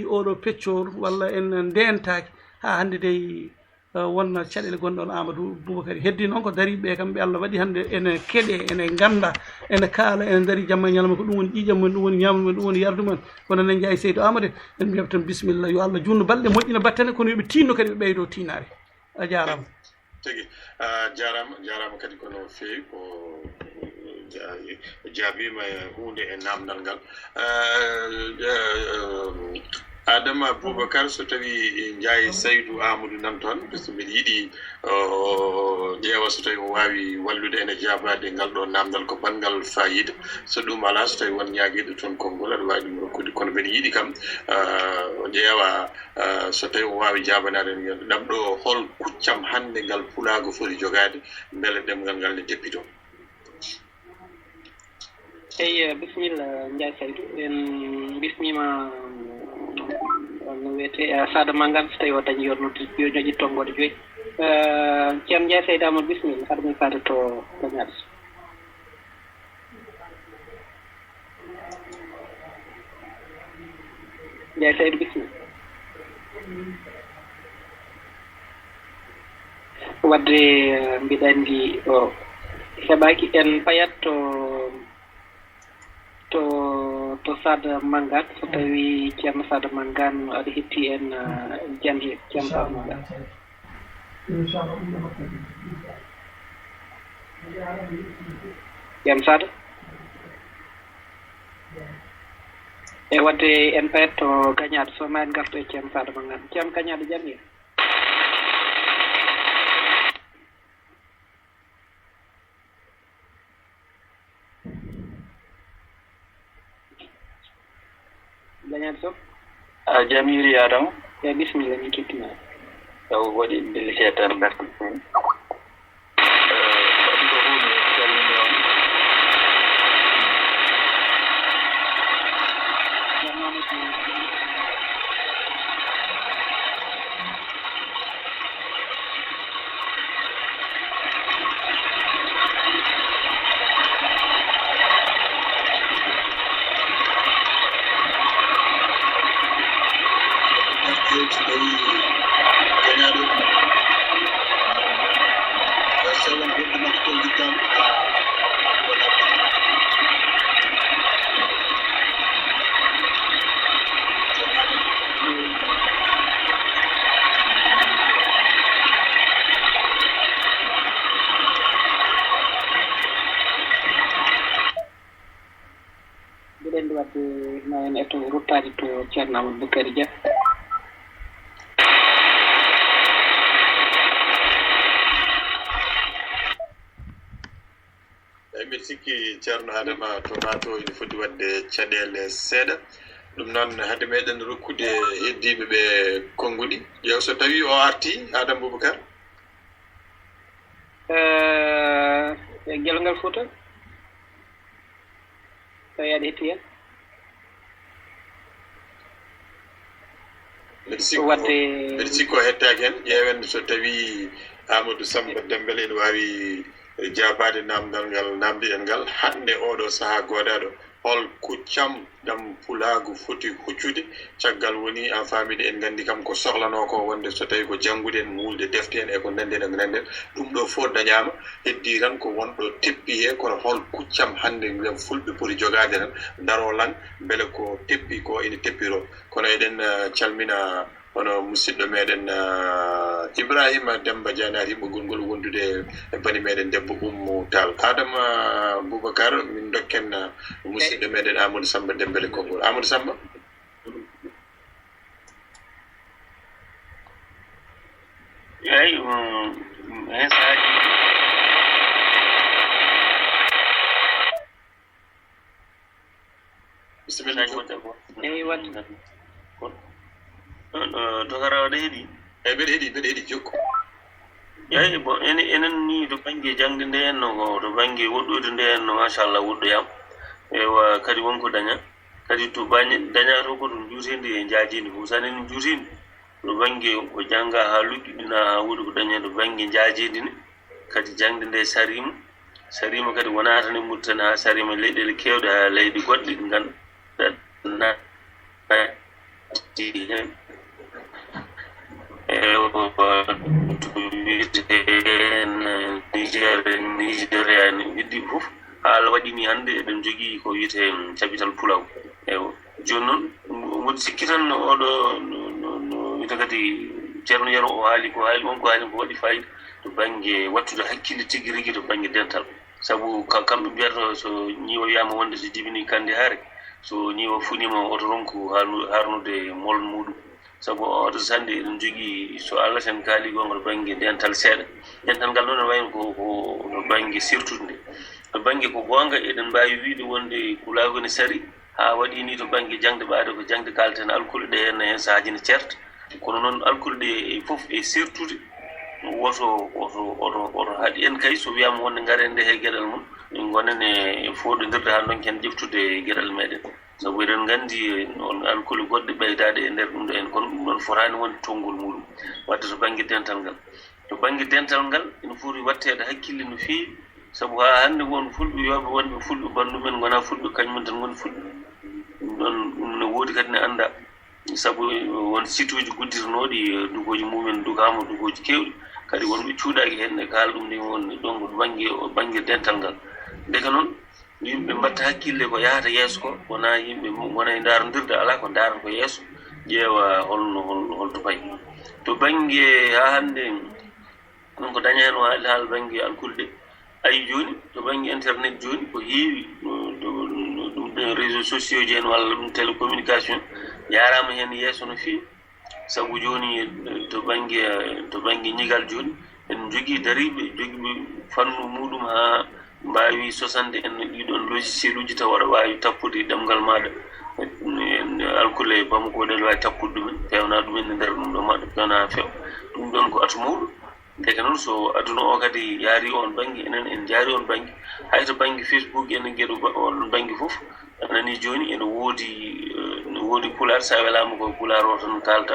oɗo peccor walla en ndentaki ha hande dey wonna caɗele gonɗon Amadou Boubacar heddi noon ko dariɓe kamɓe Allah waɗi hande ene keɗe ene ganda ene kaala ene daari jamma e ñalama ko ɗum woni ƴiƴam mumen ɗum woni ñamdu mumen ɗum woni yardu mumen kono nen jeeyi Seydou Amadou en mbiyata tan bisimilla yo Allah junno balɗe moƴƴina battane kono yoɓe tinno kadi ɓe ɓeydo tinare a jarama tigi jarama kadi kono feewi ko jaabima hunde e namdal ngal Adama Boubacar so tawi jaayi Seydou Amadou nan toon so mbiɗa yiɗi ƴeewa so tawi o wawi wallude ene jabade ngal ɗo namdal ko banggal fayida so ɗum ala so tawi won ñaaguiɗo toon konngol aɗa wawi ɗum rokkude kono mbiɗa yiɗi kam o ƴeewa so tawi o wawi jabanade ɗam ɗo hol kuccam hande ngal pulago foti jogade beele ɗemgal ngal ne deppito eyi bisimilla Ndiaye Seydou en bismima no wiyete Sada Mangane so tawi o dañi yornude yo ñoƴi tonggode joyi ceerno Ndiaye Seydou Amadou bisimilla haɗa min faade to dañaɗo Ndiaye Seydou bisimilla wadde mbiɗa andi o heɓaki en payat to Sada Mangane so tawi ceerno Sada Mangane aɗa hetti en jande ceerno Sada Mangane ceerno Sada e wadde en payat to gañaɗo so ma en garto e ceerno Sada Mangane ceerno gañaɗo jam gañaɗo sof a jamiri Adama e bisimilla min kettima taw waɗi mbele seetan gartu waɗi ko hunde calmini on mbiɗen wadde ma en eto ruttade to ceerno Amadou Boukary Dia mbiɗa sikki ceerno Adama to nato ene foti wadde caɗele seeɗa ɗum noon hade meɗen rokkude heddiɓe ɓe konnguɗi ƴeew so tawi o arti Adama Boubacar e gelngal Fouta tawi aɗa hetti hen mbiɗa sikki o hettaki hen ƴeewen so tawi Amadou Samba Dembélé ene wawi jabade namdal ngal namdiɗen ngal hande oɗo saaha godaɗo hol kuccam ɗam pulagu foti huccude caggal woni en famide en gandi kam ko sohlano ko wonde so tawi ko janggude en mulde defte en e ko nanden e ko nanden ɗum ɗo fof dañama heddi tan ko wonɗo teppi he kono hol kuccam hande ngam fulɓe poti jogade tan daro lan beele ko teppi ko ene teppiro kono eɗen calmina hono musidɗo meɗen Ibrahima Demba Dianari ɓoggol ngol wondude e bani meɗen debbo Oumou Tall Adama Boubacar min dokken musidɗo meɗen Amadou Samba Dembélé konngol Amadou Samba eyi hen saaji bisimilla eyi wadde dokara waɗa heeɗi eyi mbeɗa heeɗi jokku eyi bon enen ni to banggue jangde nde henno ko to banggue woɗɗude nde henno machallah woɗɗoyam ewa kadi wonko daña kadi to daña to ko ɗum juutede e jaajinde fof sani en juutinde to banggue ko jangga ha luggiɗina ha woodi ko daña to banggue jaajinde ne kadi jangde nde sarima kadi wona tan e murtani ha sarima leyɗele kewɗe ha leyɗe goɗɗe ɗi ganduɗa Nigeria ni widdi fof haala waɗini hannde eɗen jogii ko wiyete capital pulaw jooni noon mboɗo sikki tan oɗo no wiyete kadi ceerno yaro o haali ko haali ko waɗi fayida to baŋnge wattude hakkille tigi rigi to baŋnge dental sabu kamɓe mbiyata so ñiiwa wiyama wonde so jibini kandi haare so ñiiwa funima oto ronku harnude mol muɗum sabu oto sande eɗen jogii so Allah sen kaali gonga to baŋnge dental seeɗa dental ngal noon ne wayno ko no baŋnge sirtude to baŋnge ko goonga eɗen mbawi wiide wonde kulaago ne sari ha waɗi ni to baŋnge jangde ɓaade ko jangde kalten alkule ɗe hen saahaji ne certa kono noon alkule ɗe fof e sirtude woto haaɗi en kay so wiyama wonde ngaren nde he gueɗal mum min gonen e foɗodirde ha donken ƴeftude gueɗal meɗen sabu eɗen gandi on alkule goɗɗe ɓeydade e nder ɗum ɗo en kono ɗum ɗon fotani wonde tonngol muɗum wadde to baŋnge dental ngal ene foti wattede hakkille no feewi sabu ha hannde won fulɓe yoɓe wonɓe fulɓe bandumen gona fulɓe kañumen tan woni fulɓe ɗum ne woodi kadi ne anda sabu won site uji guddirnoɗi dugoji mumen dugama dugoji kewɗi kadi wonɓe cuuɗaki hen e kaala ɗum ni won donc baŋnge dental ngal ndeka noon yimɓe mbatta hakkille ko yahata yeeso ko wona yimɓe wona e ndarodirde ala ko darata ko yeeso ƴeewa holto payi to baŋnge ha hannde ɗum ko daña hen o haala baŋnge alkule ɗe ayi joni to baŋnge internet joni ko heewi ɗum réseaux sociaux ji en walla ɗum télécommunication yarama hen yeeso no feewi sabu joni to baŋnge ñigal joni en jogii dariɓe jogiiɓe fannu muɗum ha mbawi sosande en ɗiɗon logiciel uji taw waɗa wawi tappude ɗemgal maɗa alkule bamkoɗe wawi tappude ɗumen pewna ɗumen e nder ɗum ɗo maɗa pewna few ɗum ɗon ko atu mawɗo ndeke noon so aduna o kadi yaari on baŋnge enen en jaari on baŋnge hayto baŋnge Facebook enen gueɗo on baŋnge fof anani joni ene woodi pular sa welama ko pular o tan kalta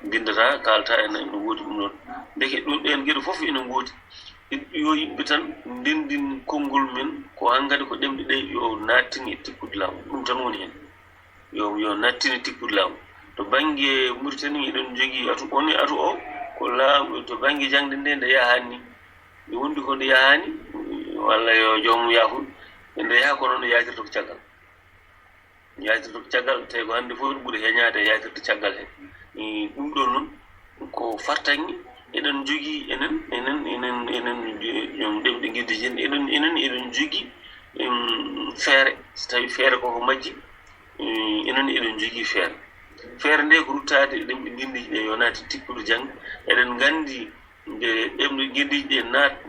bindata kalta ene woodi ɗum ɗon ndeke ɗum ɗen gueɗo fof ene woodi yo yimɓe tan ndendin konngol men ko hankkadi ko ɗemɗe ɗe yo nattini e tikkude laamu ɗum tan woni hen yo nattini tikkude laamu to baŋnge Mauritanie eɗen jogii atu o ko laamu to baŋnge jangde nde yahani nde wondi ko nde yahani walla yo joomum yahun nde yaha kono nde yaatirta ko caggal tawi ko hannde fof ɓuri heñade yaatirta caggal he ɗum ɗo noon ko fartaŋŋe eɗen jogii enen ɗemɗe gueddiji en eɗen jogii feere so tawi feere koko majji enen eɗen jogii feere nde ko ruttade ɗemɗe gueddiji ɗe yo naati tikkude jangde eɗen gandi nde ɗemɗe gueddiji ɗe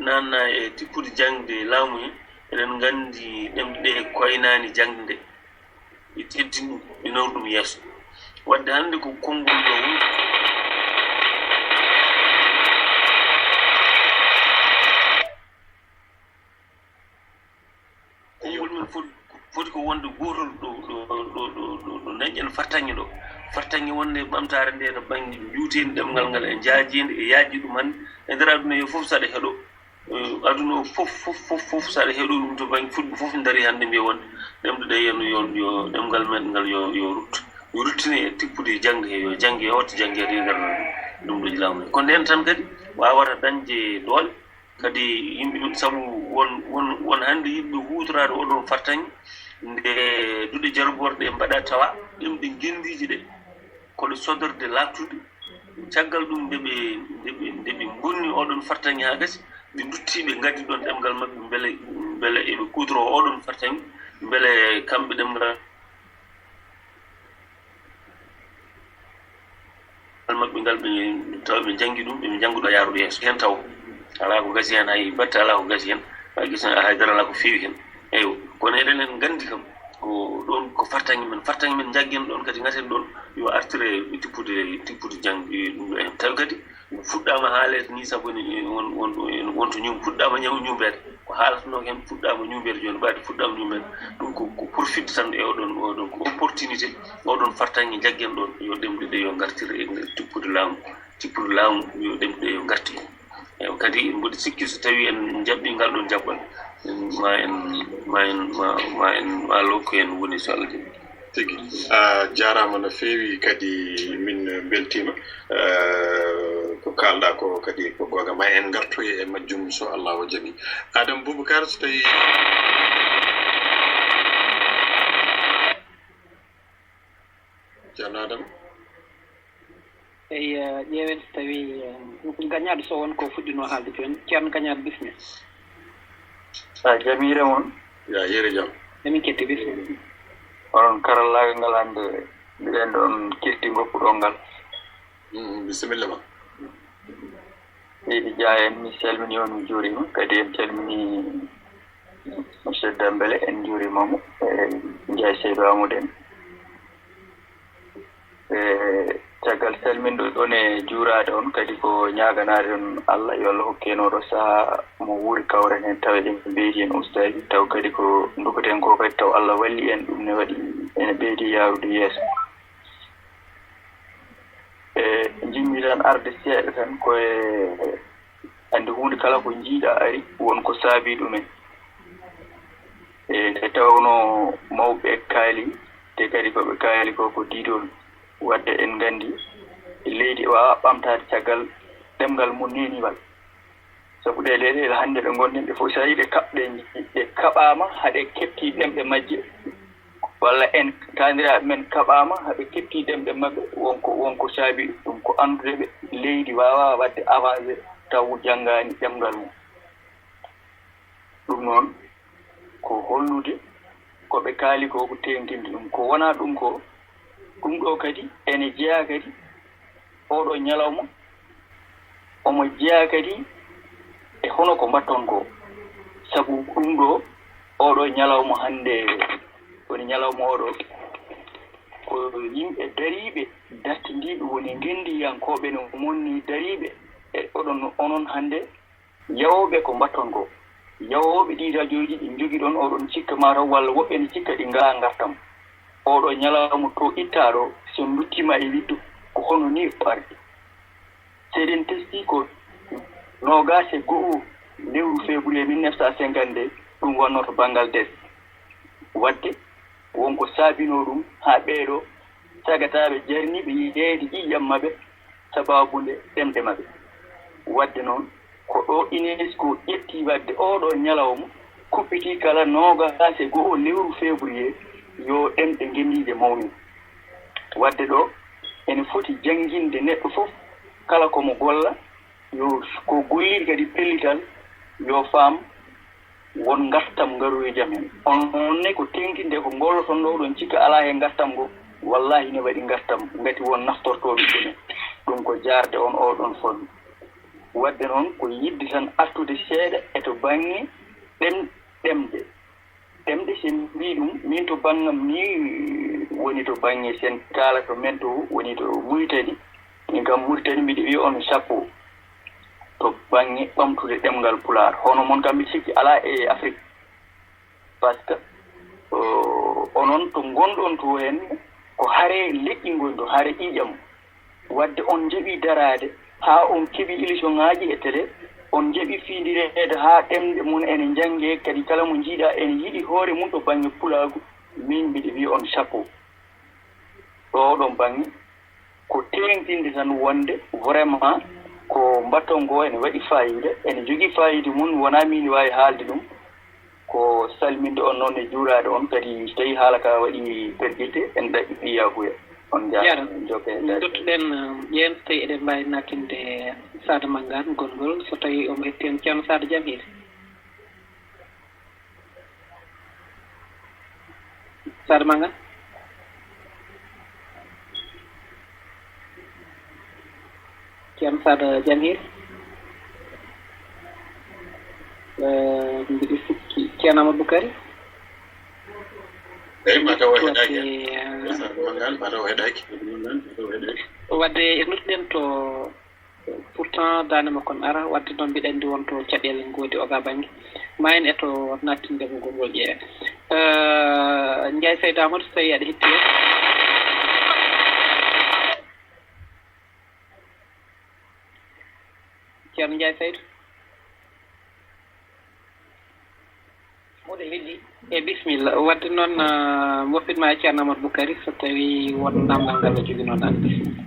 nanna e tikkude jangde laamu hen eɗen gandi ɗemɗe ɗe koynani jangde nde e teddini ɗum e nawru ɗum yeeso wadde hannde ko konngol ɗo woni konngol men foti ko wonde gotol ɗo dañƴen fartaŋŋe wonde ɓamtare nde to baŋnge juutede ɗemngal ngal e jaajide e yaaji ɗum hannde e nder aduna yo fof saɗa heɗo aduna o fof saɗa heɗo ɗum to baŋnge fulɓe fof daari hannde mbiya wonde ɗemɗe ɗe yo ɗemngal men ngal yo ruttine e tikkude jangde he yo jangge e hotta jangge e nder ɗum ɗo laamu ko nden tan kadi wawata dañde doole kadi yimɓe sabu won hannde yimɓe hutorade oɗon fartaŋŋe nde duɗe jargorde mbaɗa tawa ɗemɗe gendiji ɗe koɗe sodorde lattude caggal ɗum nde ɓe bonni oɗon fartaŋŋe ha gasi ɓe duttiɓe gaddi ɗon ɗemgal maɓɓe beele eɓe kutoro oɗon fartaŋŋe beele kamɓe ɗemgal maɓɓe ngal ɓe tawa ɓe jangi ɗum ɓe janguɗo yaaruɗo yeeso hen taw ala ko gasi hen hay batte ala ko gasi hen hay gisi haydara ala ko feewi hen eyo kono eɗen en gandi kam ko ɗon ko fartaŋŋe men jaggen ɗon kadi gaten ɗon yo artire tippude jangde ɗum ɗo hen tawi kadi fuɗɗama haalede ni sabu wonto fuɗɗama ñumbede ko haalatano hen fuɗɗama ñumbede joni ɓaade fuɗɗama ñumbede ɗum ko profite tan e oɗon ko opportunité oɗon fartaŋŋe jaggen ɗon yo ɗemɗe ɗe yo gartire e tippude laamu yo ɗemɗe ɗe yo garti ko eyi kadi mboɗo sikki so tawi en jaɓɓi ngal ɗon jaɓɓal ma lokku en woni so Allah jaɓi tigi jarama no feewi kadi min beltima ko kalɗa ko kadi ko goga ma en gartoye e majjum so Allah o jaɓi Adam Boubacar so tawi ceerno Adam eyi ƴeewen so tawi gañaɗo so won ko fuɗɗino haalde joni ceerno gañaɗo bismi sa jamire mon ya yere jam emin ketti bismi onon karallagal ngal hannde mbiɗen ɗon kirti goppuɗo ngal bisimilla ma Seydi Dia en mi salmini on mi juurima kadi en calmini monsieur Dembélé en juurimamo e Ndiaye Seydou Amadou en caggal salminɗo ɗon e juurade on kadi ko ñaganade on Allah yo Allah hokkenoɗo saha mo wuuri kawren hen tawa en ɓeydi en ustaji taw kadi ko dugaten ko kadi taw Allah walli en ɗum ne waɗi ene ɓeydi yawrude yeeso jimmi tan arde seeɗa tan koye andi hunde kala ko jiiɗa ari wonko saabi ɗumen e tawno mawɓe kaali te kadi koɓe kaali ko diidol wadde en gandi leydi wawa ɓamtade caggal ɗemgal mum neniwal sabu ɗe leyɗele hannde ɓe gonɗen ɓe fof so tawi ɓe kaɓama haɗe kepti ɗemɓe majje walla en tandiraɓe men kaɓama haɓe kepti ɗemɓe maɓɓe wonko saabi ɗum ko andude ɓe leydi wawa wadde avancé taw janngani ɗemgal mum ɗum noon ko hollude koɓe kaali ko tengtinde ɗum ko wona ɗum ko ɗum ɗo kadi ene jeeya kadi oɗo ñalawma omo jeeya kadi e hono ko mbatton ko sabu ɗum ɗo oɗo ñalawma hannde woni ñalawma oɗo ko yimɓe dariɓe dartindiɓe woni ngendiyankoɓe no monni dariɓe e onon hannde yawoɓe ko mbatton ko yawoɓe ɗi radioji ɗi jogui ɗon oɗon cikka mataw walla woɓɓe ne cikka ɗi ngala gartam oɗo ñalawma to ittaɗo so duttima e widdu ko hono ni ɓarɗi seeɗen testi ko 24 lewru février 1952 ɗum wonnoto banggal des wadde wonko saabino ɗum ha ɓeeɗo sagataɓe jarniɓe yideede ƴiƴam maɓe sababude ɗemɗe maɓe wadde noon ko ɗo UNESCO ƴetti wadde oɗo ñalawma kuppiti kala 21 lewru février yo ɗemɗe ngendije mawni wadde ɗo ene foti jannginde neɗɗo fof kala komo golla yo ko golliri kadi pellital yo faam won gartam ngaroye jam hen onne ko tengtinde ko golloton ɗo ɗon cikka ala he gartam ngo wallahi ne waɗi gartam ngati won naftortoɓe ɗumen ɗum ko jarde on oɗon fonno wadde noon ko yidde tan artude seeɗa e to bange ɗemɗe sen mbi ɗum min to banggam ni woni to bange sen kala to men to woni to Mauritanie min kam Mauritanie mbiɗa wiya on sappo to bange ɓamtude ɗemgal Pulaar hono mon kam mi sikki ala e Afrique par ce que onon to gonɗon to hen ko haare leƴƴi ngoni to haare ƴiƴam wadde on jaɓi darade ha on keeɓi émission ŋaji e télé on jaɓi fiidireede ha ɗemɗe mun ene jangge kadi kala mo jiiɗa ene yiɗi hoore mum to bange pulaagu min mbiɗa wiya on chapeau ɗo ɗon bange ko tengtinde tan wonde vraiment ko mbatton ngo ene waɗi fayida ene jogii fayida mum wona min wawi haalde ɗum ko salminde on noon e juurade on kadi so tawi haala ka waɗi perɗite en ɗaɓɓi yahuya on jara dottuɗen ƴeen so tawi eɗen mbawi nattinde Sada Mangane gongol so tawi omo hetti en ceerno Sada jam hiiri Sada Mangane ceerno Sada jam hiiri mbiɗi sikki ceerno Amadou Boukary eyi mataw o heɗaki Mangane mataw o heɗaki wadde e nutɗen to pourtant dande makko ne ara wadde noon mbiɗa anndi won to caɗele ngoodi oga baŋnge ma en eto nattindemo gongol ƴeewe Ndiaye Saydou Amadou so tawi aɗa hetti hen ceerno Ndiaye Saydou moɗo heddi bismillah wadde noon mofitma ceerno amadou boukary so tawi won namdal ngal no jogui noon bismillah